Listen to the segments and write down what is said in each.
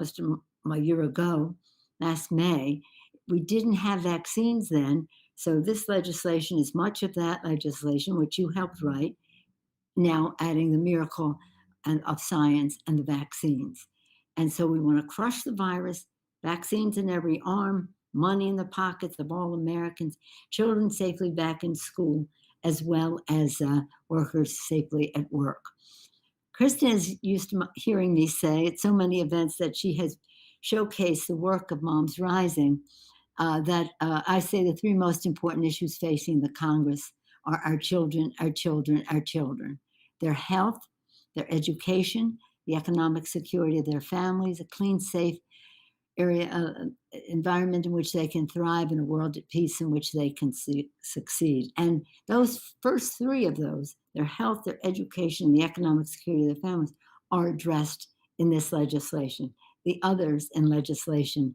a year ago, last May. We didn't have vaccines then. So this legislation is much of that legislation, which you helped write, now adding the miracle of science and the vaccines. And so we want to crush the virus, vaccines in every arm, money in the pockets of all Americans, children safely back in school, as well as workers safely at work. Kristen is used to hearing me say at so many events that she has showcased the work of Moms Rising, that I say the three most important issues facing the Congress are our children, our children, our children. Their health, their education, the economic security of their families, a clean, safe environment in which they can thrive, in a world at peace in which they can succeed. And those first three of those, their health, their education, the economic security of their families, are addressed in this legislation. The others in legislation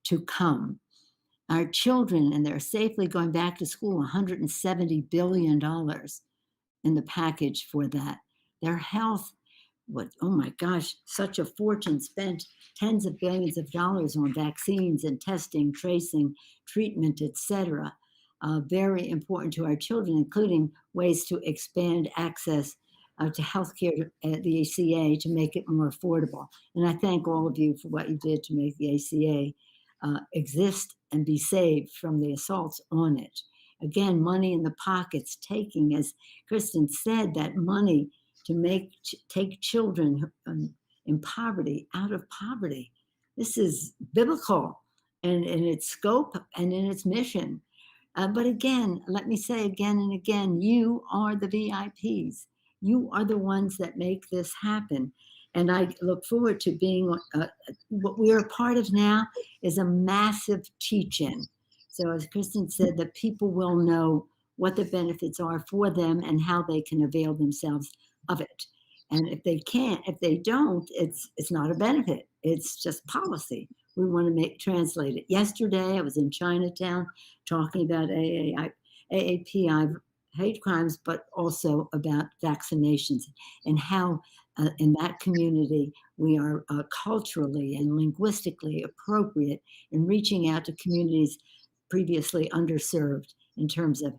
to come. Our children, and they're safely going back to school, $170 billion in the package for that. Their health, oh my gosh, such a fortune spent, tens of billions of dollars on vaccines and testing, tracing, treatment, etc. Very important to our children, including ways to expand access to healthcare at the ACA to make it more affordable. And I thank all of you for what you did to make the ACA exist and be saved from the assaults on it. Again, money in the pockets, taking, as Kristen said, that money to take children in poverty out of poverty. This is biblical in its scope and in its mission. But again, let me say again and again, you are the VIPs. You are the ones that make this happen. And I look forward to being, what we are a part of now is a massive teach-in. So as Kristen said, that people will know what the benefits are for them and how they can avail themselves of it. And if they don't, it's not a benefit. It's just policy. We want to translate it. Yesterday, I was in Chinatown talking about AAPI hate crimes, but also about vaccinations and how in that community we are culturally and linguistically appropriate in reaching out to communities previously underserved in terms of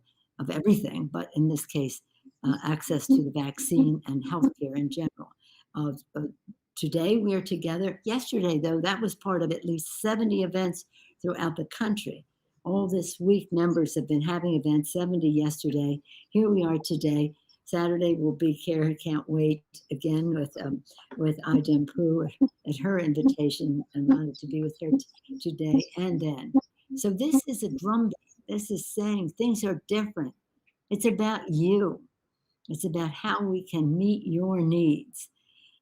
everything, but in this case, access to the vaccine and healthcare in general. Today we are together. Yesterday, though, that was part of at least 70 events throughout the country. All this week, members have been having events, 70 yesterday. Here we are today. Saturday will be CARECANTWAIT again with Ai-jen Poo at her invitation, and wanted to be with her today and then. So this is a drumbeat. This is saying things are different. It's about you. It's about how we can meet your needs,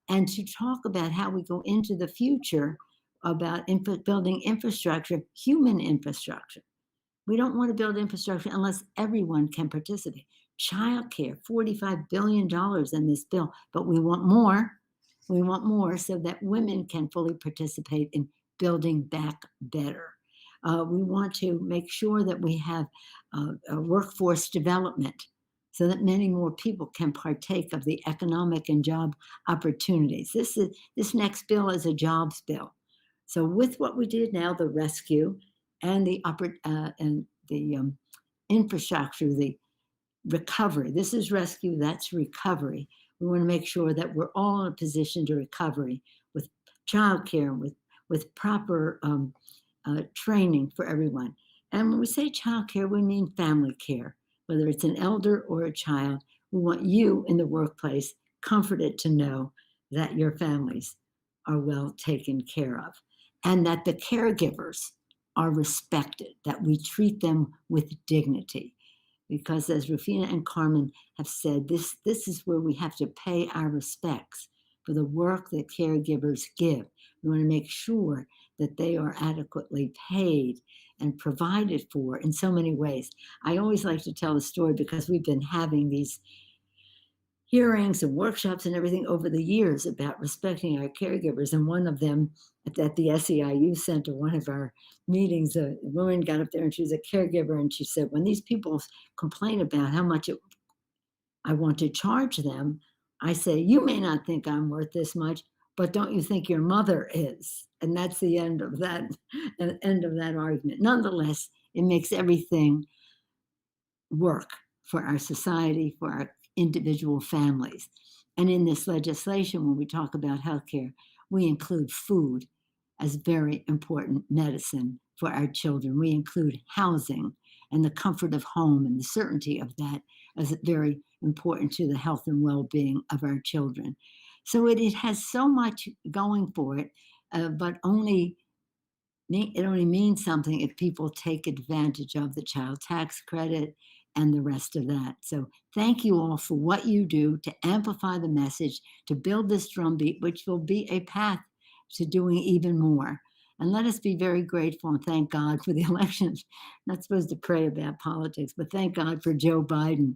and to talk about how we go into the future about building infrastructure, human infrastructure. We don't want to build infrastructure unless everyone can participate. Childcare, $45 billion in this bill, but we want more. We want more so that women can fully participate in building back better. We want to make sure that we have a workforce development so that many more people can partake of the economic and job opportunities. This next bill is a jobs bill. So with what we did now, the rescue and the infrastructure, the recovery. This is rescue, that's recovery. We want to make sure that we're all in a position to recovery with childcare, with proper training for everyone. And when we say childcare, we mean family care. Whether it's an elder or a child, we want you in the workplace comforted to know that your families are well taken care of, and that the caregivers are respected, that we treat them with dignity. Because as Rufina and Carmen have said, this is where we have to pay our respects for the work that caregivers give. We want to make sure that they are adequately paid and provided for in so many ways. I always like to tell the story because we've been having these hearings and workshops and everything over the years about respecting our caregivers. And one of them at the SEIU Center, one of our meetings, a woman got up there and she was a caregiver, and she said, when these people complain about how much I want to charge them, I say, you may not think I'm worth this much. but don't you think your mother is? And that's the end of that, end of that argument. Nonetheless, it makes everything work for our society, for our individual families. And in this legislation, when we talk about healthcare, we include food as very important medicine for our children. We include housing and the comfort of home and the certainty of that as very important to the health and well-being of our children. So it has so much going for it, but it only means something if people take advantage of the child tax credit and the rest of that. So thank you all for what you do to amplify the message, to build this drumbeat, which will be a path to doing even more. And let us be very grateful and thank God for the elections. Not supposed to pray about politics, but thank God for Joe Biden,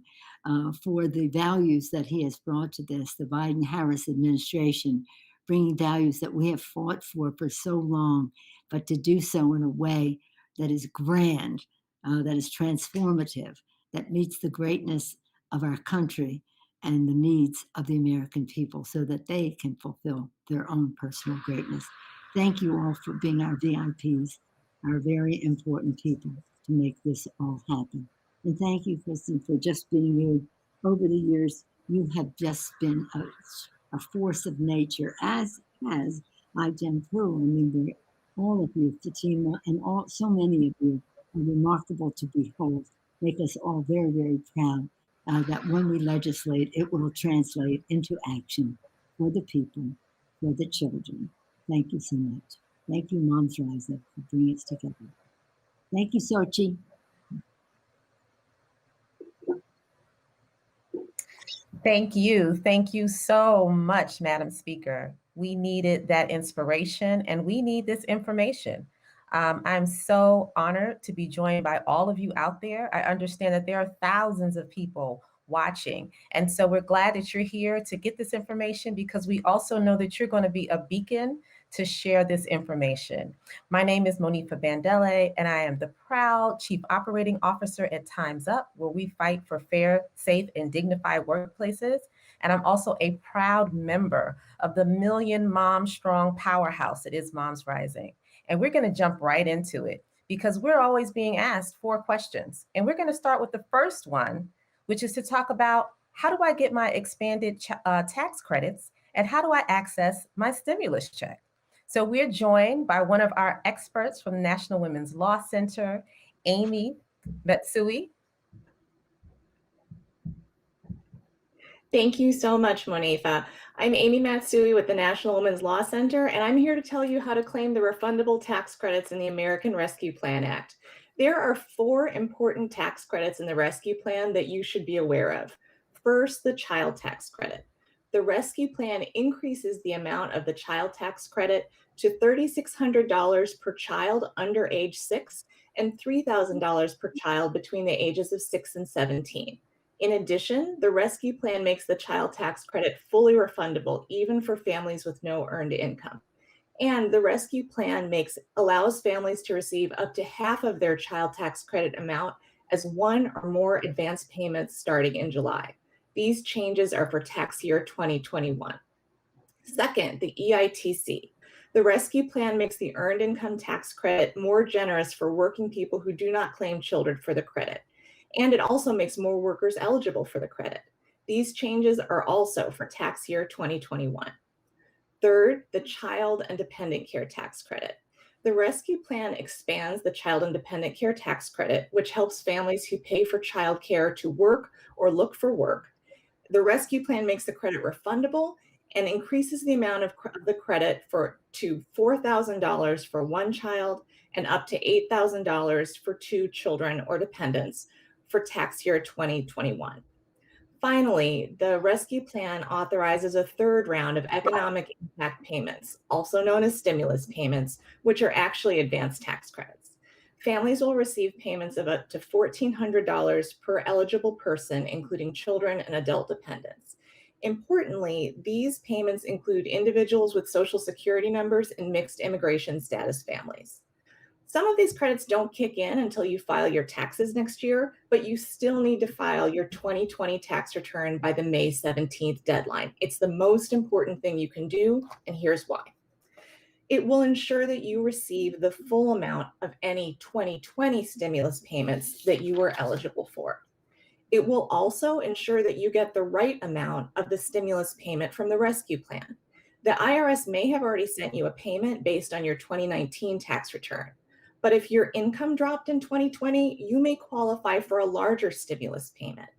for the values that he has brought to this, the Biden-Harris administration, bringing values that we have fought for so long, but to do so in a way that is grand, that is transformative, that meets the greatness of our country and the needs of the American people so that they can fulfill their own personal greatness. Thank you all for being our VIPs, our very important people to make this all happen. And thank you, Kristen, for just being you. Over the years, you have just been a force of nature, as has iGen too. I mean, all of you, Fatima, and so many of you are remarkable to behold, make us all very, very proud that when we legislate, it will translate into action for the people, for the children. Thank you so much. Thank you, Moms Rising, for bringing us together. Thank you, Sochi. Thank you. Thank you so much, Madam Speaker. We needed that inspiration and we need this information. I'm so honored to be joined by all of you out there. I understand that there are thousands of people watching. And so we're glad that you're here to get this information because we also know that you're going to be a beacon to share this information. My name is Monifa Bandele, and I am the proud Chief Operating Officer at Time's Up, where we fight for fair, safe, and dignified workplaces. And I'm also a proud member of the Million Mom Strong powerhouse that is Moms Rising. And we're going to jump right into it because we're always being asked 4 questions. And we're going to start with the first one, which is to talk about how do I get my expanded tax credits and how do I access my stimulus check? So we're joined by one of our experts from the National Women's Law Center, Amy Matsui. Thank you so much, Monifa. I'm Amy Matsui with the National Women's Law Center, and I'm here to tell you how to claim the refundable tax credits in the American Rescue Plan Act. There are 4 important tax credits in the Rescue Plan that you should be aware of. First, the child tax credit. The Rescue Plan increases the amount of the child tax credit to $3,600 per child under age 6 and $3,000 per child between the ages of 6 and 17. In addition, the Rescue Plan makes the child tax credit fully refundable, even for families with no earned income. And the Rescue Plan allows families to receive up to half of their child tax credit amount as 1 or more advance payments starting in July. These changes are for tax year 2021. Second, the EITC. The Rescue Plan makes the earned income tax credit more generous for working people who do not claim children for the credit. And it also makes more workers eligible for the credit. These changes are also for tax year 2021. Third, the Child and Dependent Care Tax Credit. The Rescue Plan expands the Child and Dependent Care Tax Credit, which helps families who pay for child care to work or look for work. The Rescue Plan makes the credit refundable and increases the amount of the credit to $4,000 for 1 child and up to $8,000 for 2 children or dependents for tax year 2021. Finally, the Rescue Plan authorizes a 3rd round of economic impact payments, also known as stimulus payments, which are actually advanced tax credits. Families will receive payments of up to $1,400 per eligible person, including children and adult dependents. Importantly, these payments include individuals with Social Security numbers and mixed immigration status families. Some of these credits don't kick in until you file your taxes next year, but you still need to file your 2020 tax return by the May 17th deadline. It's the most important thing you can do, and here's why. It will ensure that you receive the full amount of any 2020 stimulus payments that you were eligible for. It will also ensure that you get the right amount of the stimulus payment from the rescue plan. The IRS may have already sent you a payment based on your 2019 tax return, but if your income dropped in 2020, you may qualify for a larger stimulus payment.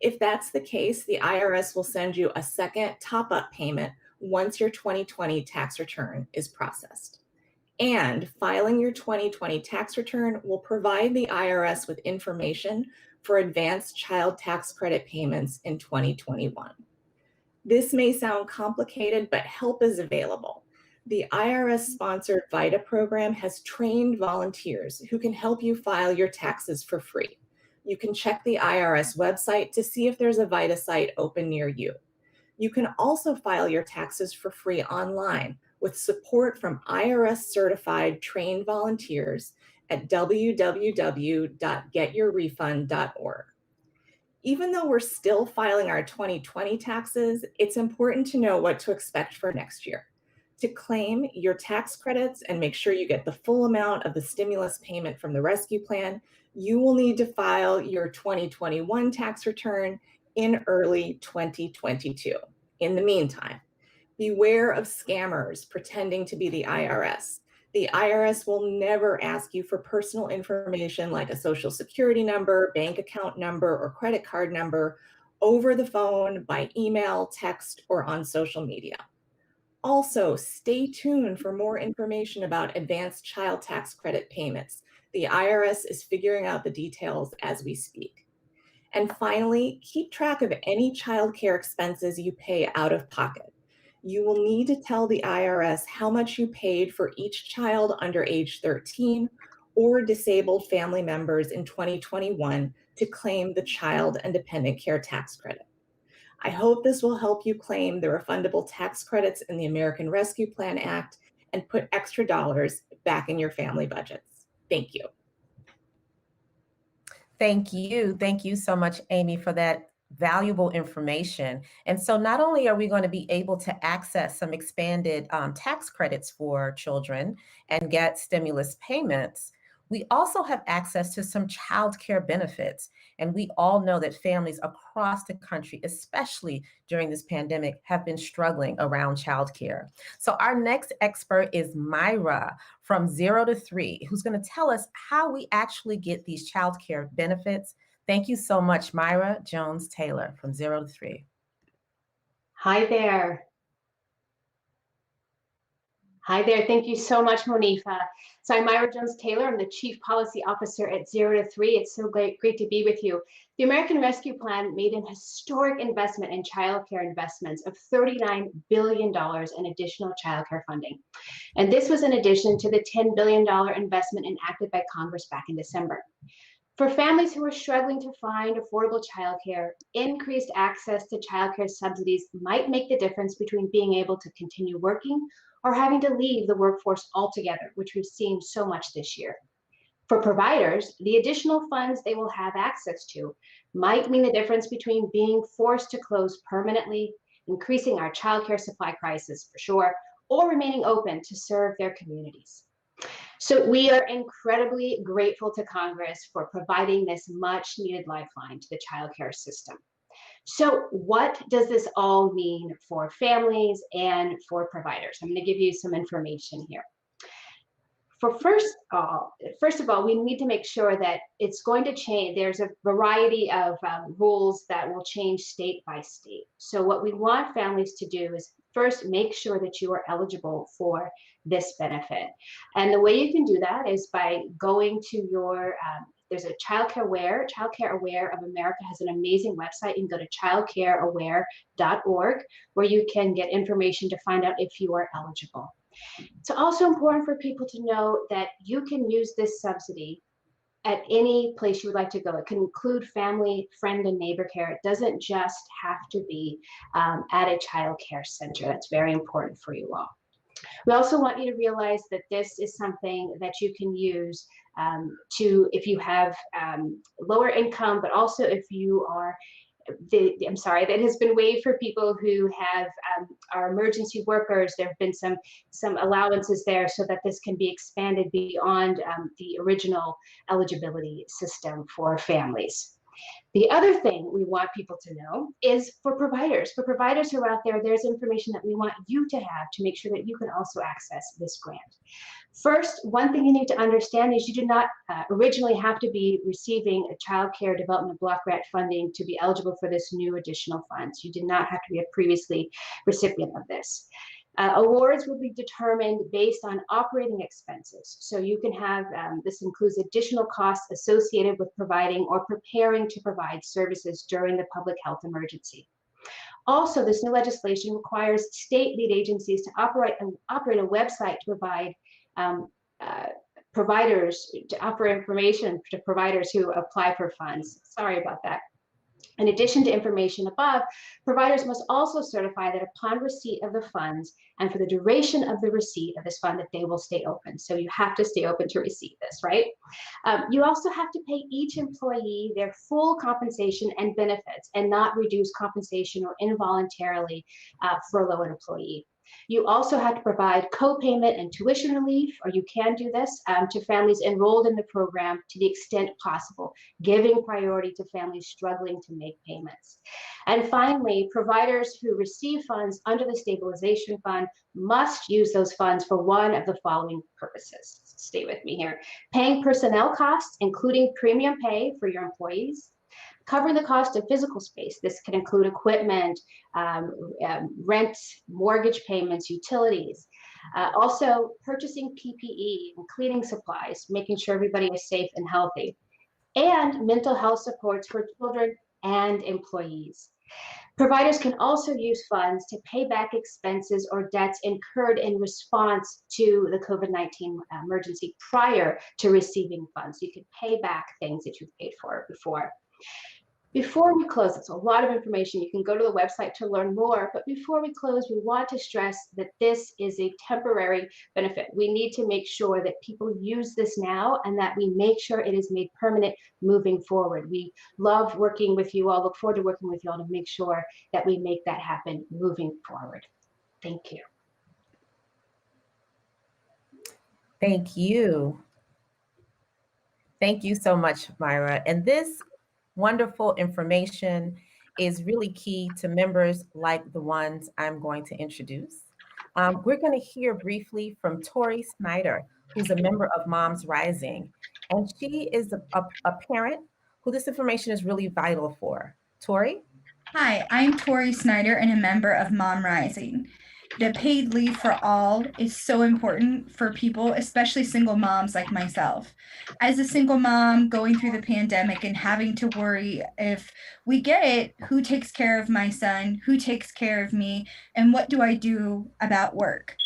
If that's the case, the IRS will send you a second top-up payment once your 2020 tax return is processed. And filing your 2020 tax return will provide the IRS with information for advanced child tax credit payments in 2021. This may sound complicated, but help is available. The IRS-sponsored VITA program has trained volunteers who can help you file your taxes for free. You can check the IRS website to see if there's a VITA site open near you. You can also file your taxes for free online with support from IRS-certified trained volunteers at www.getyourrefund.org. Even though we're still filing our 2020 taxes, it's important to know what to expect for next year. To claim your tax credits and make sure you get the full amount of the stimulus payment from the rescue plan, you will need to file your 2021 tax return in early 2022. In the meantime, beware of scammers pretending to be the IRS. The IRS will never ask you for personal information like a social security number, bank account number, or credit card number over the phone, by email, text, or on social media. Also, stay tuned for more information about advanced child tax credit payments. The IRS is figuring out the details as we speak. And finally, keep track of any child care expenses you pay out of pocket. You will need to tell the IRS how much you paid for each child under age 13 or disabled family members in 2021 to claim the Child and Dependent Care Tax Credit. I hope this will help you claim the refundable tax credits in the American Rescue Plan Act and put extra dollars back in your family budgets. Thank you. Thank you. Thank you so much, Amy, for that valuable information. And so not only are we going to be able to access some expanded tax credits for children and get stimulus payments, we also have access to some child care benefits. And we all know that families across the country, especially during this pandemic, have been struggling around child care. So our next expert is Myra from 0 to 3, who's going to tell us how we actually get these child care benefits. Thank you so much, Myra Jones-Taylor from 0 to 3. Hi there. Hi there. Thank you so much, Monifa. So I'm Myra Jones-Taylor. I'm the Chief Policy Officer at 0 to 3. It's so great to be with you. The American Rescue Plan made an historic investment in childcare investments of $39 billion in additional childcare funding. And this was in addition to the $10 billion investment enacted by Congress back in December. For families who are struggling to find affordable childcare, increased access to childcare subsidies might make the difference between being able to continue working or having to leave the workforce altogether, which we've seen so much this year. For providers, the additional funds they will have access to might mean the difference between being forced to close permanently, increasing our childcare supply crisis for sure, or remaining open to serve their communities. So we are incredibly grateful to Congress for providing this much needed lifeline to the childcare system. So what does this all mean for families and for providers? I'm going to give you some information here. First of all, we need to make sure that it's going to change. There's a variety of rules that will change state by state. So what we want families to do is first make sure that you are eligible for this benefit. And the way you can do that is by going to your, there's a Childcare Aware of America has an amazing website. You can go to childcareaware.org where you can get information to find out if you are eligible. It's also important for people to know that you can use this subsidy at any place you would like to go. It can include family, friend, and neighbor care. It doesn't just have to be at a child care center. That's very important for you all. We also want you to realize that this is something that you can use if you have lower income, but also if you are I'm sorry, that has been waived for people who have are emergency workers. There have been some allowances there so that this can be expanded beyond the original eligibility system for families. The other thing we want people to know is for providers. For providers who are out there, there's information that we want you to have to make sure that you can also access this grant. First, one thing you need to understand is you do not originally have to be receiving a child care development block grant funding to be eligible for this new additional funds. You did not have to be a previously recipient of this. Awards will be determined based on operating expenses. So you can have, this includes additional costs associated with providing or preparing to provide services during the public health emergency. Also, this new legislation requires state lead agencies to operate a website to provide providers, to offer information to providers who apply for funds. Sorry about that. In addition to information above, providers must also certify that upon receipt of the funds and for the duration of the receipt of this fund that they will stay open. So you have to stay open to receive this, right? You also have to pay each employee their full compensation and benefits and not reduce compensation or involuntarily furlough an employee. You also have to provide co-payment and tuition relief, or you can do this, to families enrolled in the program to the extent possible, giving priority to families struggling to make payments. And finally, providers who receive funds under the stabilization fund must use those funds for one of the following purposes. Stay with me here. Paying personnel costs, including premium pay for your employees, covering the cost of physical space. This can include equipment, rent, mortgage payments, utilities. Also purchasing PPE and cleaning supplies, making sure everybody is safe and healthy. And mental health supports for children and employees. Providers can also use funds to pay back expenses or debts incurred in response to the COVID-19 emergency prior to receiving funds. You can pay back things that you've paid for before. Before we close, it's a lot of information. You can go to the website to learn more, but before we close, we want to stress that this is a temporary benefit. We need to make sure that people use this now and that we make sure it is made permanent moving forward. We love working with you all, look forward to working with you all to make sure that we make that happen moving forward. Thank you. Thank you. Thank you so much, Myra. And this wonderful information is really key to members like the ones I'm going to introduce. We're going to hear briefly from Tori Snyder, who's a member of Moms Rising. And she is a parent who this information is really vital for. Tori? Hi, I'm Tori Snyder and a member of Mom Rising. The paid leave for all is so important for people, especially single moms like myself. As a single mom going through the pandemic and having to worry if we get it, who takes care of my son, who takes care of me, and what do I do about work?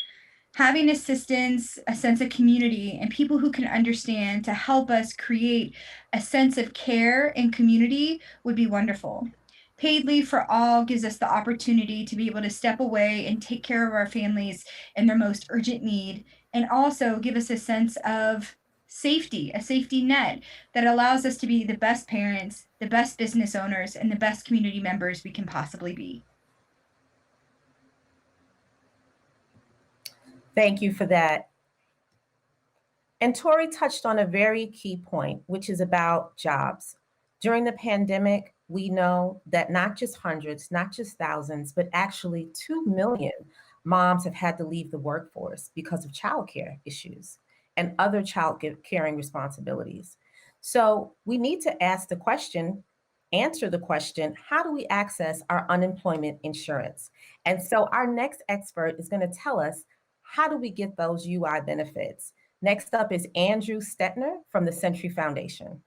Having assistance, a sense of community, and people who can understand to help us create a sense of care and community would be wonderful. Paid leave for all gives us the opportunity to be able to step away and take care of our families in their most urgent need, and also give us a sense of safety, a safety net that allows us to be the best parents, the best business owners, and the best community members we can possibly be. Thank you for that. And Tori touched on a very key point, which is about jobs. During the pandemic, we know that not just hundreds, not just thousands, but actually 2 million moms have had to leave the workforce because of childcare issues and other child caring responsibilities. So we need to ask the question, answer the question, how do we access our unemployment insurance? And so our next expert is going to tell us, how do we get those UI benefits? Next up is Andrew Stetner from the Century Foundation.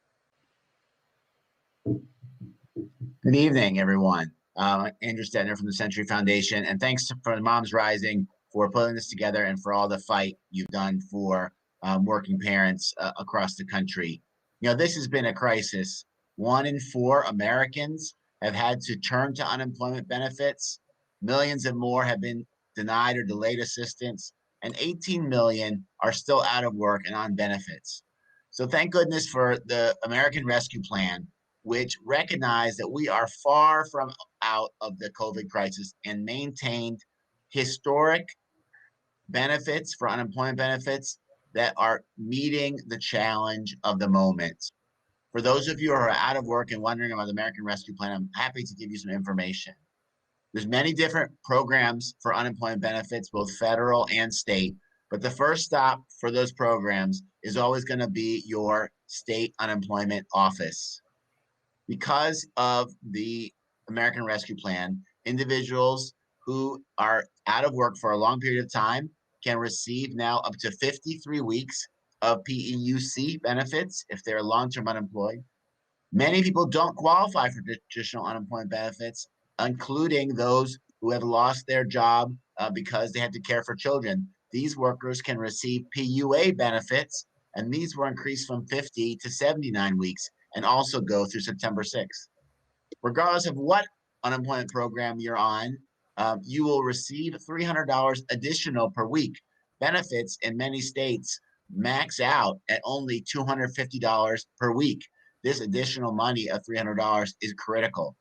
Good evening, everyone. Andrew Stetner from the Century Foundation, and thanks for Moms Rising for putting this together and for all the fight you've done for working parents across the country. You know, this has been a crisis. 1 in 4 Americans have had to turn to unemployment benefits. Millions and more have been denied or delayed assistance, and 18 million are still out of work and on benefits. So thank goodness for the American Rescue Plan, which recognized that we are far from out of the COVID crisis and maintained historic benefits for unemployment benefits that are meeting the challenge of the moment. For those of you who are out of work and wondering about the American Rescue Plan, I'm happy to give you some information. There's many different programs for unemployment benefits, both federal and state, but the first stop for those programs is always going to be your state unemployment office. Because of the American Rescue Plan, individuals who are out of work for a long period of time can receive now up to 53 weeks of PEUC benefits if they're long-term unemployed. Many people don't qualify for traditional unemployment benefits, including those who have lost their job because they had to care for children. These workers can receive PUA benefits, and these were increased from 50 to 79 weeks and also go through September 6th. Regardless of what unemployment program you're on, you will receive $300 additional per week. Benefits in many states max out at only $250 per week. This additional money of $300 is critical.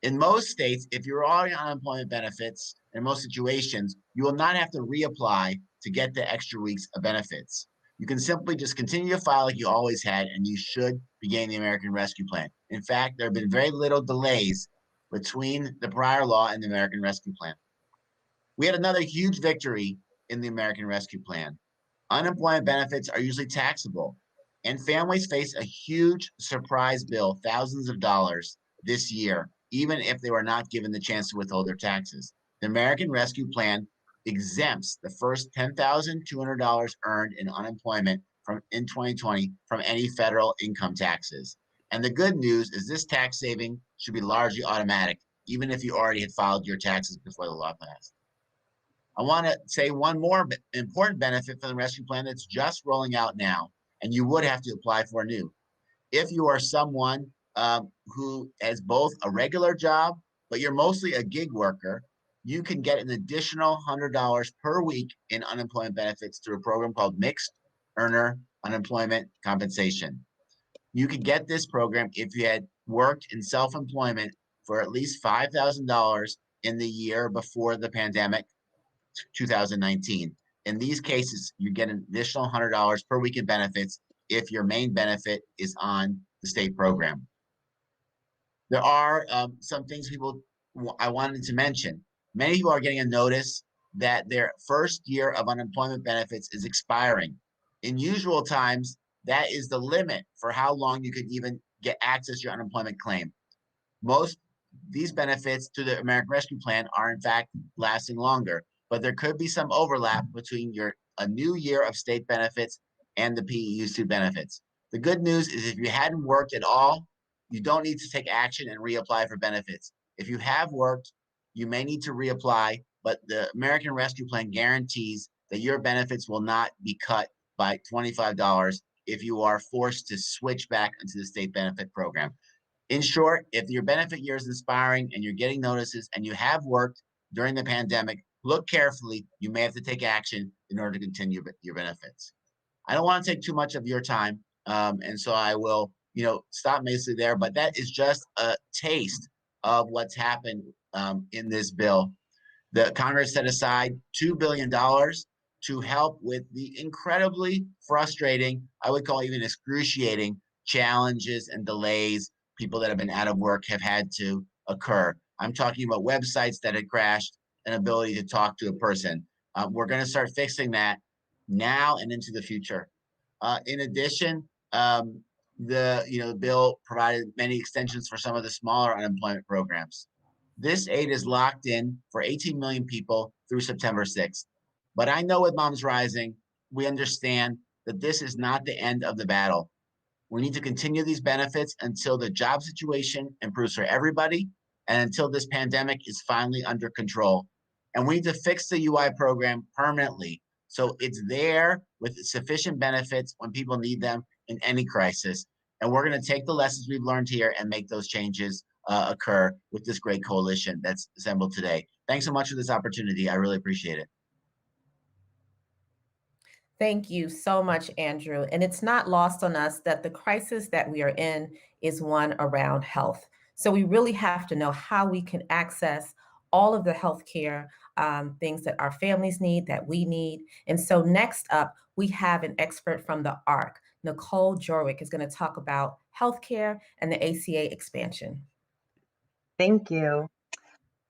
In most states, if you're already on unemployment benefits, in most situations, you will not have to reapply to get the extra weeks of benefits. You can simply just continue to file like you always had, and you should be getting the American Rescue Plan. In fact, there have been very little delays between the prior law and the American Rescue Plan. We had another huge victory in the American Rescue Plan. Unemployment benefits are usually taxable, and families face a huge surprise bill, thousands of dollars this year, even if they were not given the chance to withhold their taxes. The American Rescue Plan exempts the first $10,200 earned in unemployment in 2020 from any federal income taxes. And the good news is this tax saving should be largely automatic, even if you already had filed your taxes before the law passed. I want to say one more important benefit for the rescue plan that's just rolling out now, and you would have to apply for new. If you are someone who has both a regular job, but you're mostly a gig worker, you can get an additional $100 per week in unemployment benefits through a program called Mixed Earner Unemployment Compensation. You could get this program if you had worked in self-employment for at least $5,000 in the year before the pandemic, 2019. In these cases, you get an additional $100 per week in benefits if your main benefit is on the state program. There are some things I wanted to mention. Many people are getting a notice that their first year of unemployment benefits is expiring. In usual times, that is the limit for how long you could even get access to your unemployment claim. Most these benefits to the American Rescue Plan are in fact lasting longer, but there could be some overlap between a new year of state benefits and the PEUC benefits. The good news is if you hadn't worked at all, you don't need to take action and reapply for benefits. If you have worked, you may need to reapply, but the American Rescue Plan guarantees that your benefits will not be cut by $25 if you are forced to switch back into the state benefit program. In short, if your benefit year is expiring and you're getting notices and you have worked during the pandemic, look carefully. You may have to take action in order to continue your benefits. I don't want to take too much of your time, and so I will, stop basically there. But that is just a taste of what's happened in this bill. The Congress set aside $2 billion to help with the incredibly frustrating, I would call even excruciating, challenges and delays people that have been out of work have had to occur. I'm talking about websites that had crashed, an ability to talk to a person. We're going to start fixing that now and into the future. In addition, the bill provided many extensions for some of the smaller unemployment programs. This aid is locked in for 18 million people through September 6th. But I know with Moms Rising, we understand that this is not the end of the battle. We need to continue these benefits until the job situation improves for everybody and until this pandemic is finally under control. And we need to fix the UI program permanently so it's there with sufficient benefits when people need them in any crisis. And we're going to take the lessons we've learned here and make those changes occur with this great coalition that's assembled today. Thanks so much for this opportunity. I really appreciate it. Thank you so much, Andrew. And it's not lost on us that the crisis that we are in is one around health. So we really have to know how we can access all of the healthcare things that our families need, that we need. And so next up, we have an expert from the ARC. Nicole Jorwick is going to talk about healthcare and the ACA expansion. Thank you.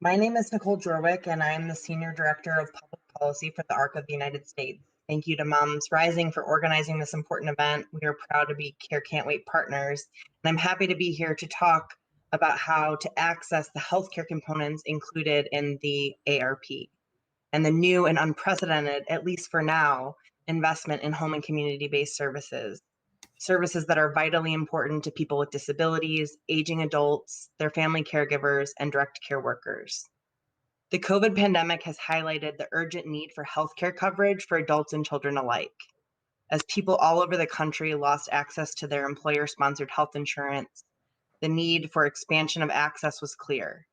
My name is Nicole Jorwick, and I'm the Senior Director of Public Policy for the ARC of the United States. Thank you to Moms Rising for organizing this important event. We are proud to be CARECANTWAIT partners, and I'm happy to be here to talk about how to access the healthcare components included in the ARP and the new and unprecedented, at least for now, investment in home and community-based services. Services that are vitally important to people with disabilities, aging adults, their family caregivers, and direct care workers. The COVID pandemic has highlighted the urgent need for healthcare coverage for adults and children alike. As people all over the country lost access to their employer-sponsored health insurance, the need for expansion of access was clear.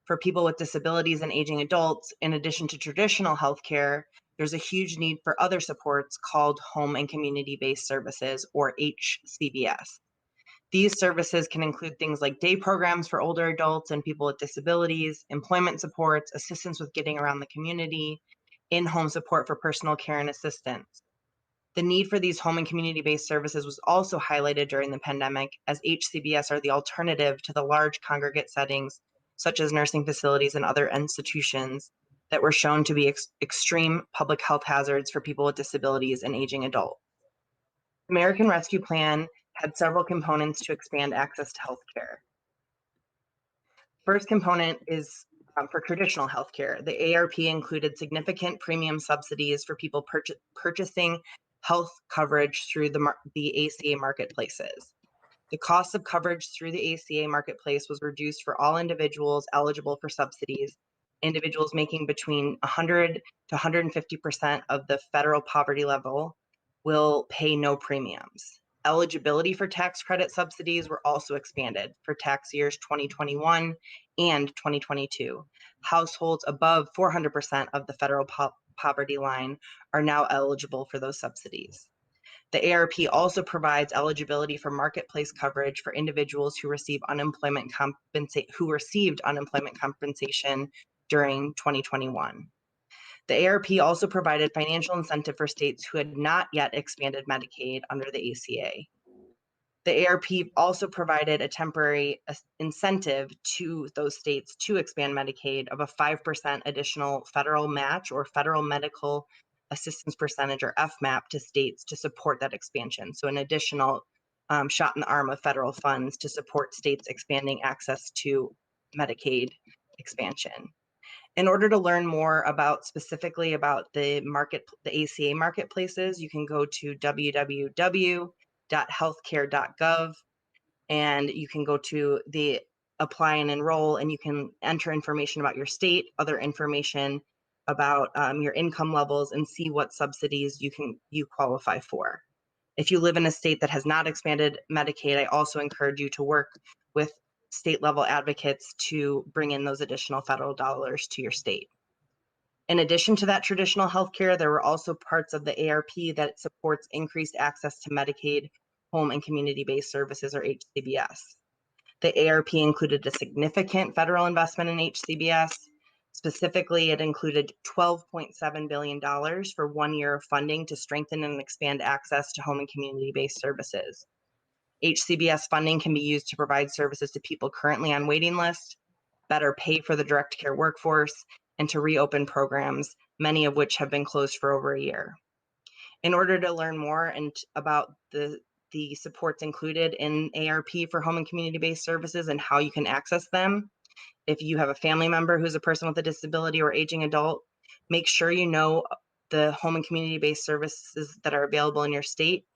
For people with disabilities and aging adults, in addition to traditional healthcare, there's a huge need for other supports called home and community-based services, or HCBS. These services can include things like day programs for older adults and people with disabilities, employment supports, assistance with getting around the community, in-home support for personal care and assistance. The need for these home and community-based services was also highlighted during the pandemic, as HCBS are the alternative to the large congregate settings, such as nursing facilities and other institutions that were shown to be extreme public health hazards for people with disabilities and aging adults. The American Rescue Plan had several components to expand access to healthcare. First component is for traditional healthcare. The ARP included significant premium subsidies for people purchasing health coverage through the ACA marketplaces. The cost of coverage through the ACA marketplace was reduced for all individuals eligible for subsidies. Individuals making between 100 to 150% of the federal poverty level will pay no premiums. Eligibility for tax credit subsidies were also expanded for tax years 2021 and 2022. Households above 400% of the federal poverty line are now eligible for those subsidies. The ARP also provides eligibility for marketplace coverage for individuals who received unemployment compensation during 2021. The ARP also provided financial incentive for states who had not yet expanded Medicaid under the ACA. The ARP also provided a temporary incentive to those states to expand Medicaid of a 5% additional federal match or federal medical assistance percentage, or FMAP, to states to support that expansion. So an additional shot in the arm of federal funds to support states expanding access to Medicaid expansion. In order to learn more specifically about the ACA marketplaces, you can go to www.healthcare.gov, and you can go to the apply and enroll, and you can enter information about your state, other information about your income levels, and see what subsidies you qualify for. If you live in a state that has not expanded Medicaid, I also encourage you to work with state level advocates to bring in those additional federal dollars to your state. In addition to that traditional healthcare, there were also parts of the ARP that supports increased access to Medicaid, home and community-based services, or HCBS. The ARP included a significant federal investment in HCBS. Specifically, it included $12.7 billion for 1 year of funding to strengthen and expand access to home and community-based services. HCBS funding can be used to provide services to people currently on waiting lists, better pay for the direct care workforce, and to reopen programs, many of which have been closed for over a year. In order to learn more about the supports included in ARP for home and community-based services and how you can access them, if you have a family member who's a person with a disability or aging adult, make sure you know the home and community-based services that are available in your state,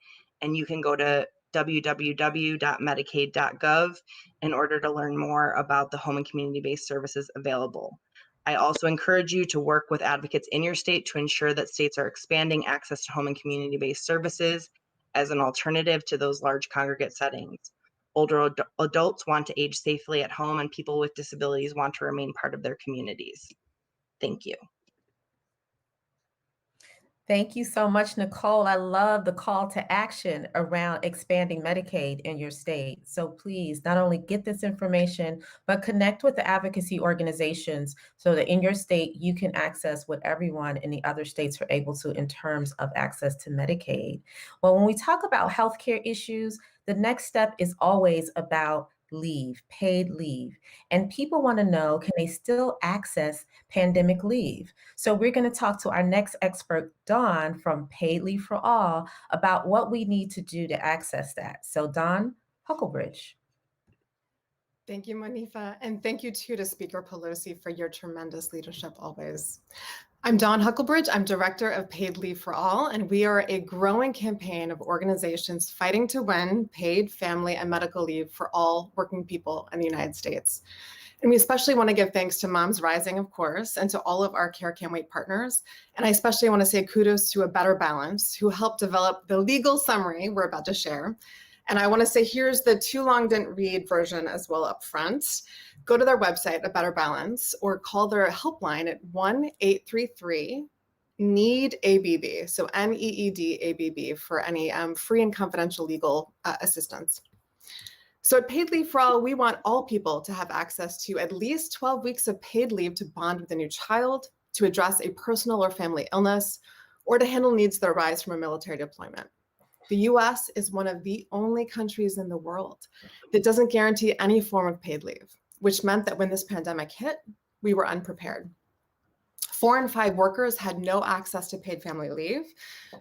and you can go to www.medicaid.gov in order to learn more about the home and community-based services available. I also encourage you to work with advocates in your state to ensure that states are expanding access to home and community-based services as an alternative to those large congregate settings. Older adults want to age safely at home, and people with disabilities want to remain part of their communities. Thank you. Thank you so much, Nicole. I love the call to action around expanding Medicaid in your state. So please not only get this information, but connect with the advocacy organizations so that in your state you can access what everyone in the other states are able to in terms of access to Medicaid. Well, when we talk about healthcare issues, the next step is always about leave, paid leave. And people want to know, can they still access pandemic leave? So we're going to talk to our next expert, Dawn from Paid Leave for All, about what we need to do to access that. So Dawn Hucklebridge. Thank you, Monifa, and thank you too to Speaker Pelosi for your tremendous leadership always. I'm Dawn Hucklebridge. I'm Director of Paid Leave for All, and we are a growing campaign of organizations fighting to win paid family and medical leave for all working people in the United States. And we especially want to give thanks to Moms Rising, of course, and to all of our CARECANTWAIT partners. And I especially want to say kudos to A Better Balance, who helped develop the legal summary we're about to share. And I want to say, here's the too long didn't read version as well up front. Go to their website, A Better Balance, or call their helpline at 1-833-NEED-ABB, so NEED-ABB, for any free and confidential legal assistance. So at Paid Leave for All, we want all people to have access to at least 12 weeks of paid leave to bond with a new child, to address a personal or family illness, or to handle needs that arise from a military deployment. The US is one of the only countries in the world that doesn't guarantee any form of paid leave, which meant that when this pandemic hit, we were unprepared. 4 in 5 workers had no access to paid family leave,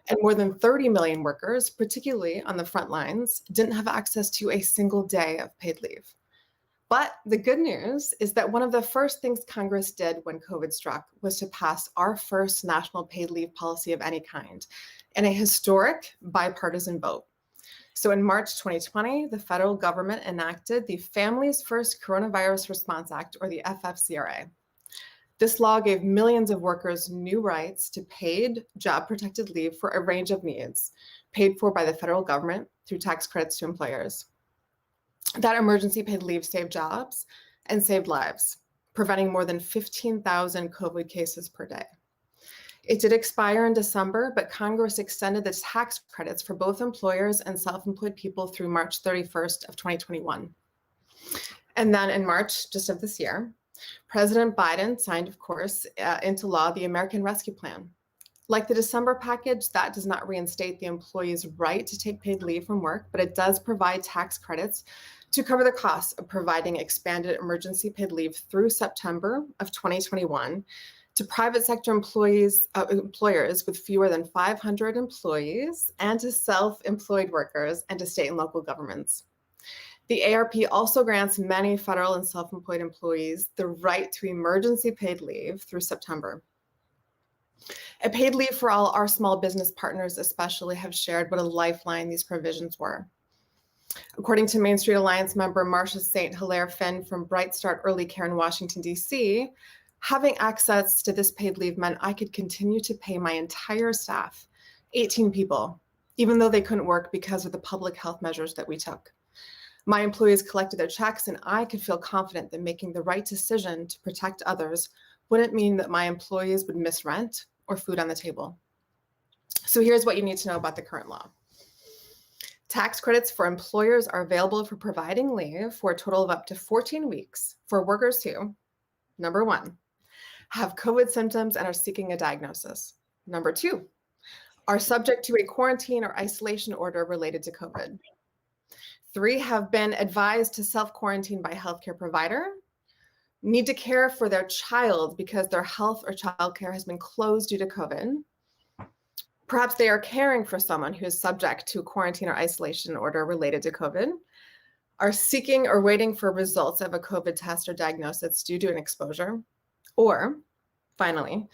and more than 30 million workers, particularly on the front lines, didn't have access to a single day of paid leave. But the good news is that one of the first things Congress did when COVID struck was to pass our first national paid leave policy of any kind in a historic bipartisan vote. So in March 2020, the federal government enacted the Families First Coronavirus Response Act, or the FFCRA. This law gave millions of workers new rights to paid job-protected leave for a range of needs, paid for by the federal government through tax credits to employers. That emergency paid leave saved jobs and saved lives, preventing more than 15,000 COVID cases per day. It did expire in December, but Congress extended the tax credits for both employers and self-employed people through March 31st of 2021. And then in March, just of this year, President Biden signed, of course, into law the American Rescue Plan. Like the December package, that does not reinstate the employee's right to take paid leave from work, but it does provide tax credits to cover the costs of providing expanded emergency paid leave through September of 2021 to private sector employers with fewer than 500 employees, and to self-employed workers, and to state and local governments. The ARP also grants many federal and self-employed employees the right to emergency paid leave through September. At Paid Leave for All, our small business partners especially have shared what a lifeline these provisions were. According to Main Street Alliance member Marcia St. Hilaire Finn from Bright Start Early Care in Washington, D.C., having access to this paid leave meant I could continue to pay my entire staff, 18 people, even though they couldn't work because of the public health measures that we took. My employees collected their checks, and I could feel confident that making the right decision to protect others wouldn't mean that my employees would miss rent or food on the table. So here's what you need to know about the current law. Tax credits for employers are available for providing leave for a total of up to 14 weeks for workers who, number 1, have COVID symptoms and are seeking a diagnosis. Number 2, are subject to a quarantine or isolation order related to COVID. 3, have been advised to self-quarantine by a healthcare provider, need to care for their child because their health or childcare has been closed due to COVID. Perhaps they are caring for someone who is subject to a quarantine or isolation order related to COVID, are seeking or waiting for results of a COVID test or diagnosis due to an exposure, or finally,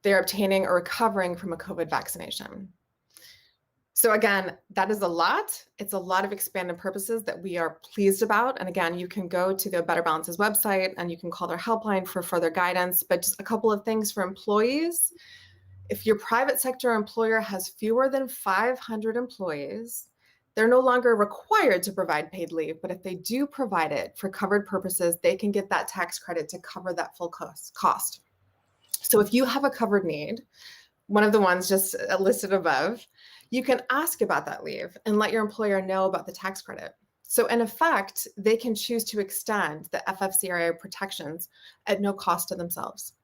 they're obtaining or recovering from a COVID vaccination. So again, that is a lot. It's a lot of expanded purposes that we are pleased about. And again, you can go to the Better Balance's website and you can call their helpline for further guidance. But just a couple of things for employees. If your private sector employer has fewer than 500 employees, they're no longer required to provide paid leave. But if they do provide it for covered purposes, they can get that tax credit to cover that full cost. So if you have a covered need, one of the ones just listed above, you can ask about that leave and let your employer know about the tax credit. So in effect, they can choose to extend the FFCRA protections at no cost to themselves.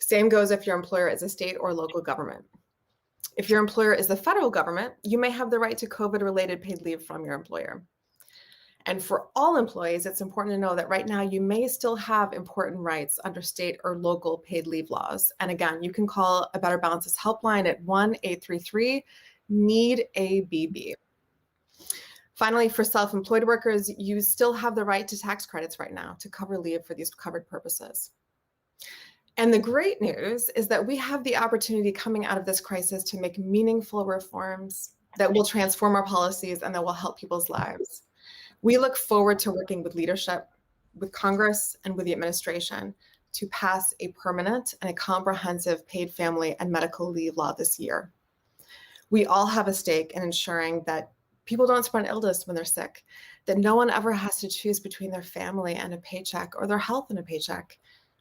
Same goes if your employer is a state or local government. If your employer is the federal government, you may have the right to COVID-related paid leave from your employer. And for all employees, it's important to know that right now you may still have important rights under state or local paid leave laws. And again, you can call a Better Balances helpline at 1-833-NEED-ABB. Finally, for self-employed workers, you still have the right to tax credits right now to cover leave for these covered purposes. And the great news is that we have the opportunity coming out of this crisis to make meaningful reforms that will transform our policies and that will help people's lives. We look forward to working with leadership, with Congress, and with the administration to pass a permanent and a comprehensive paid family and medical leave law this year. We all have a stake in ensuring that people don't spread illness when they're sick, that no one ever has to choose between their family and a paycheck or their health and a paycheck.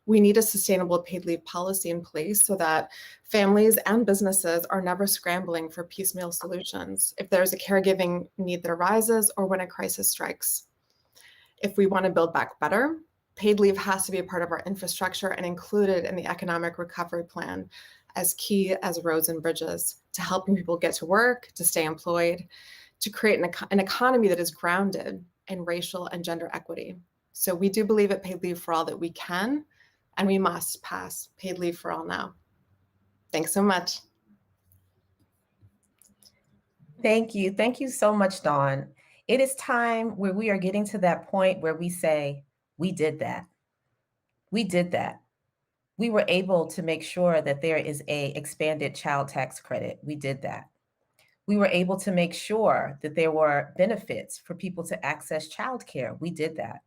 We need a sustainable paid leave policy in place so that families and businesses are never scrambling for piecemeal solutions if there's a caregiving need that arises or when a crisis strikes. If we want to build back better, paid leave has to be a part of our infrastructure and included in the economic recovery plan as key as roads and bridges to helping people get to work, to stay employed, to create an economy that is grounded in racial and gender equity. So we do believe at Paid Leave for All that we can and we must pass paid leave for all now. Thanks so much. Thank you. Thank you so much, Dawn. It is time where we are getting to that point where we say, we did that. We did that. We were able to make sure that there is an expanded child tax credit. We did that. We were able to make sure that there were benefits for people to access childcare. We did that.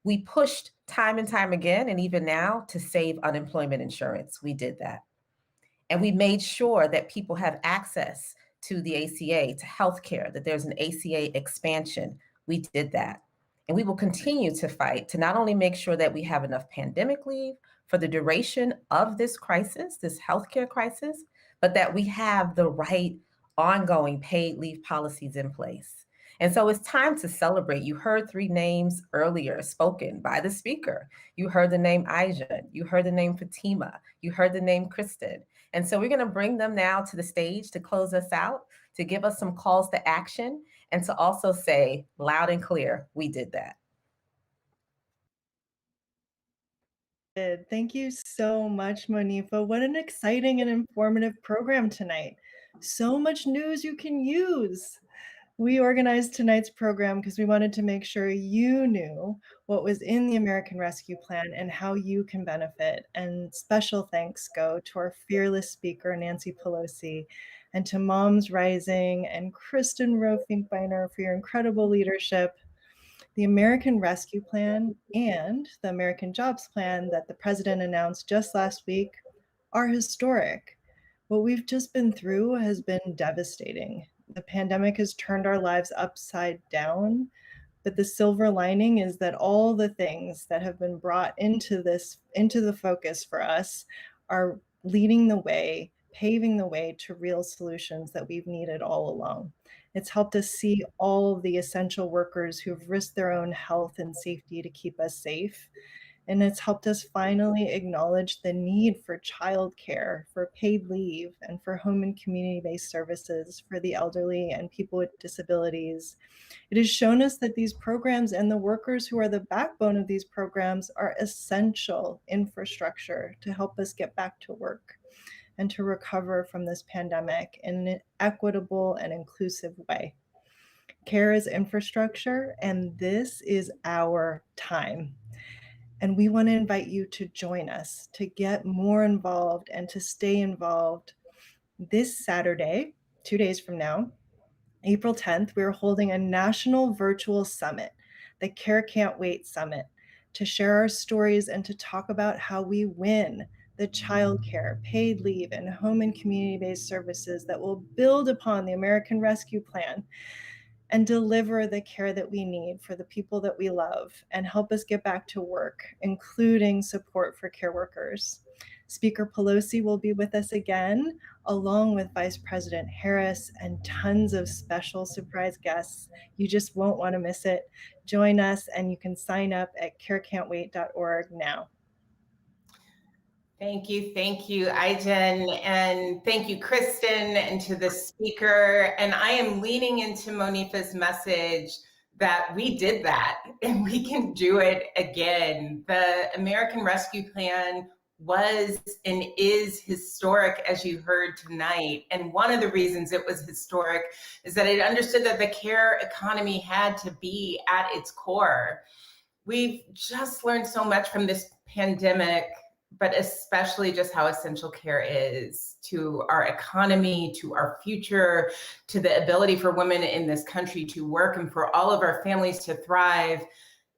We pushed time and time again, and even now, to save unemployment insurance. We did that. And we made sure that people have access to the ACA, to healthcare, that there's an ACA expansion. We did that. And we will continue to fight to not only make sure that we have enough pandemic leave for the duration of this crisis, this healthcare crisis, but that we have the right ongoing paid leave policies in place. And so it's time to celebrate. You heard 3 names earlier spoken by the speaker. You heard the name Aija, you heard the name Fatima, you heard the name Kristen. And so we're going to bring them now to the stage to close us out, to give us some calls to action, and to also say loud and clear, we did that. Thank you so much, Monifa. What an exciting and informative program tonight. So much news you can use. We organized tonight's program because we wanted to make sure you knew what was in the American Rescue Plan and how you can benefit. And special thanks go to our fearless speaker, Nancy Pelosi, and to Moms Rising and Kristen Rofinkbeiner for your incredible leadership. The American Rescue Plan and the American Jobs Plan that the president announced just last week are historic. What we've just been through has been devastating. The pandemic has turned our lives upside down, but the silver lining is that all the things that have been brought into the focus for us are leading the way, paving the way to real solutions that we've needed all along. It's helped us see all of the essential workers who've risked their own health and safety to keep us safe. And it's helped us finally acknowledge the need for childcare, for paid leave, and for home and community-based services for the elderly and people with disabilities. It has shown us that these programs and the workers who are the backbone of these programs are essential infrastructure to help us get back to work and to recover from this pandemic in an equitable and inclusive way. Care is infrastructure, and this is our time. And we want to invite you to join us, to get more involved and to stay involved. This Saturday, 2 days from now, April 10th, we're holding a national virtual summit, the CARECANTWAIT Summit, to share our stories and to talk about how we win the childcare, paid leave, and home and community-based services that will build upon the American Rescue Plan and deliver the care that we need for the people that we love and help us get back to work, including support for care workers. Speaker Pelosi will be with us again, along with Vice President Harris and tons of special surprise guests. You just won't want to miss it. Join us, and you can sign up at CARECANTWAIT.org now. Thank you, Aijen, and thank you, Kristen, and to the speaker. And I am leaning into Monifa's message that we did that and we can do it again. The American Rescue Plan was and is historic, as you heard tonight. And one of the reasons it was historic is that it understood that the care economy had to be at its core. We've just learned so much from this pandemic, but especially just how essential care is to our economy, to our future, to the ability for women in this country to work and for all of our families to thrive.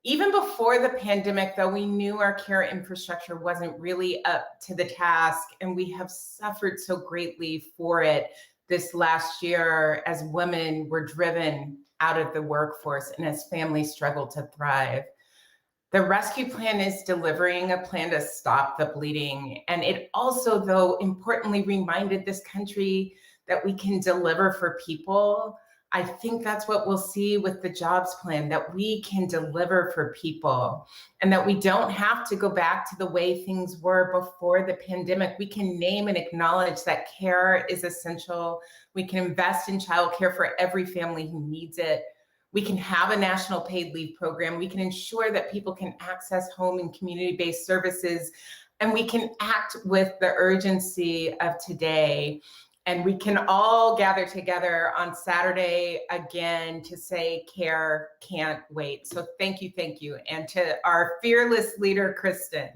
Even before the pandemic, though, we knew our care infrastructure wasn't really up to the task, and we have suffered so greatly for it this last year as women were driven out of the workforce and as families struggled to thrive. The rescue plan is delivering a plan to stop the bleeding. And it also, though, importantly reminded this country that we can deliver for people. I think that's what we'll see with the jobs plan, that we can deliver for people and that we don't have to go back to the way things were before the pandemic. We can name and acknowledge that care is essential. We can invest in childcare for every family who needs it. We can have a national paid leave program. We can ensure that people can access home and community-based services, and we can act with the urgency of today. And we can all gather together on Saturday again to say care can't wait. So thank you. And to our fearless leader, Kristen.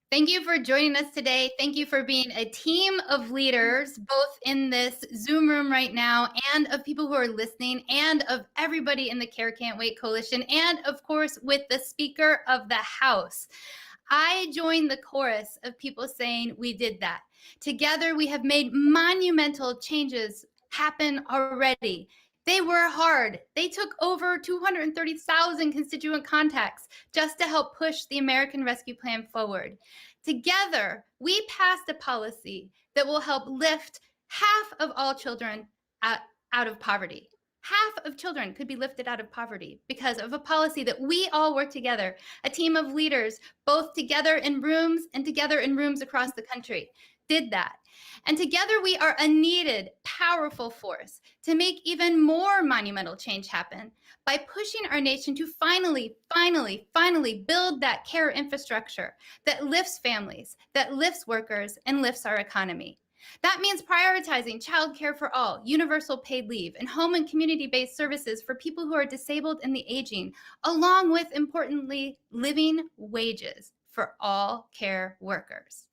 Thank you for joining us today. Thank you for being a team of leaders, both in this Zoom room right now and of people who are listening and of everybody in the Care Can't Wait Coalition and, of course, with the Speaker of the House. I join the chorus of people saying we did that. Together, we have made monumental changes happen already. They were hard. They took over 230,000 constituent contacts just to help push the American Rescue Plan forward. Together, we passed a policy that will help lift half of all children out of poverty. Half of children could be lifted out of poverty because of a policy that we all work together, a team of leaders, both together in rooms and together in rooms across the country, did that. And together we are a needed, powerful force to make even more monumental change happen by pushing our nation to finally build that care infrastructure that lifts families, that lifts workers, and lifts our economy. That means prioritizing childcare for all, universal paid leave, and home and community-based services for people who are disabled and the aging, along with, importantly, living wages for all care workers.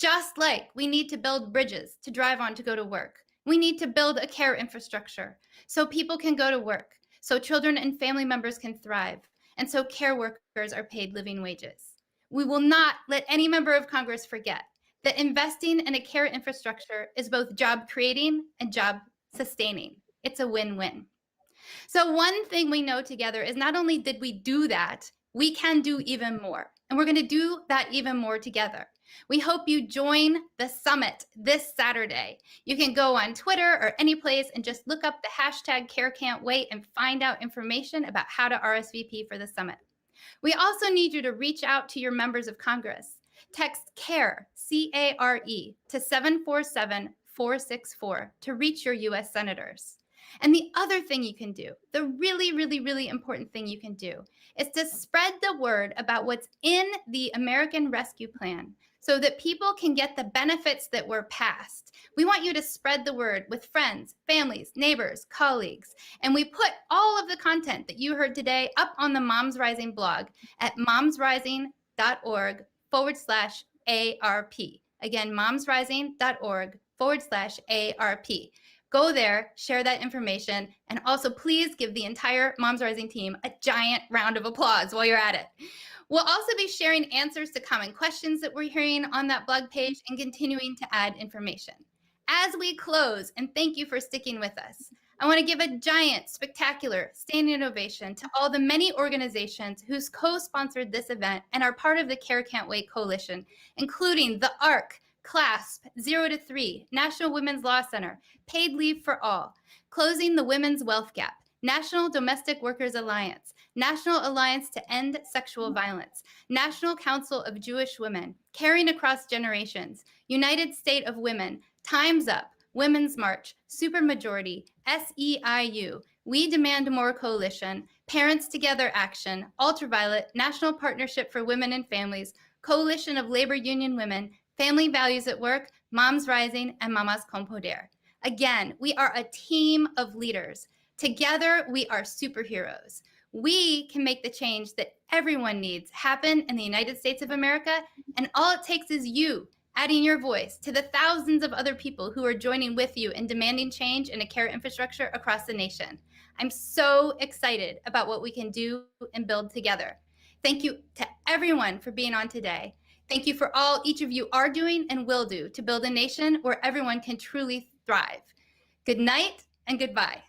Just like we need to build bridges to drive on to go to work, we need to build a care infrastructure so people can go to work, so children and family members can thrive, and so care workers are paid living wages. We will not let any member of Congress forget that investing in a care infrastructure is both job creating and job sustaining. It's a win-win. So one thing we know together is not only did we do that, we can do even more. And we're going to do that even more together. We hope you join the summit this Saturday. You can go on Twitter or any place and just look up the hashtag CareCan'tWait and find out information about how to RSVP for the summit. We also need you to reach out to your members of Congress. Text CARE, C-A-R-E, to 747-464 to reach your U.S. senators. And the other thing you can do, the really important thing you can do, is to spread the word about what's in the American Rescue Plan so that people can get the benefits that were passed. We want you to spread the word with friends, families, neighbors, colleagues. And we put all of the content that you heard today up on the Moms Rising blog at MomsRising.org/ARP. Again, MomsRising.org/ARP. Go there, share that information, and also please give the entire Moms Rising team a giant round of applause while you're at it. We'll also be sharing answers to common questions that we're hearing on that blog page and continuing to add information. As we close, and thank you for sticking with us, I want to give a giant, spectacular standing ovation to all the many organizations who's co-sponsored this event and are part of the Care Can't Wait Coalition, including the ARC, CLASP, 0 to 3, National Women's Law Center, Paid Leave for All, Closing the Women's Wealth Gap, National Domestic Workers Alliance, National Alliance to End Sexual Violence, National Council of Jewish Women, Caring Across Generations, United State of Women, Time's Up, Women's March, Supermajority, SEIU, We Demand More Coalition, Parents Together Action, Ultraviolet, National Partnership for Women and Families, Coalition of Labor Union Women, Family Values at Work, Moms Rising, and Mamas con Poder. Again, we are a team of leaders. Together, we are superheroes. We can make the change that everyone needs happen in the United States of America, and all it takes is you adding your voice to the thousands of other people who are joining with you in demanding change in a care infrastructure across the nation. I'm so excited about what we can do and build together. Thank you to everyone for being on today. Thank you for all each of you are doing and will do to build a nation where everyone can truly thrive. Good night and goodbye.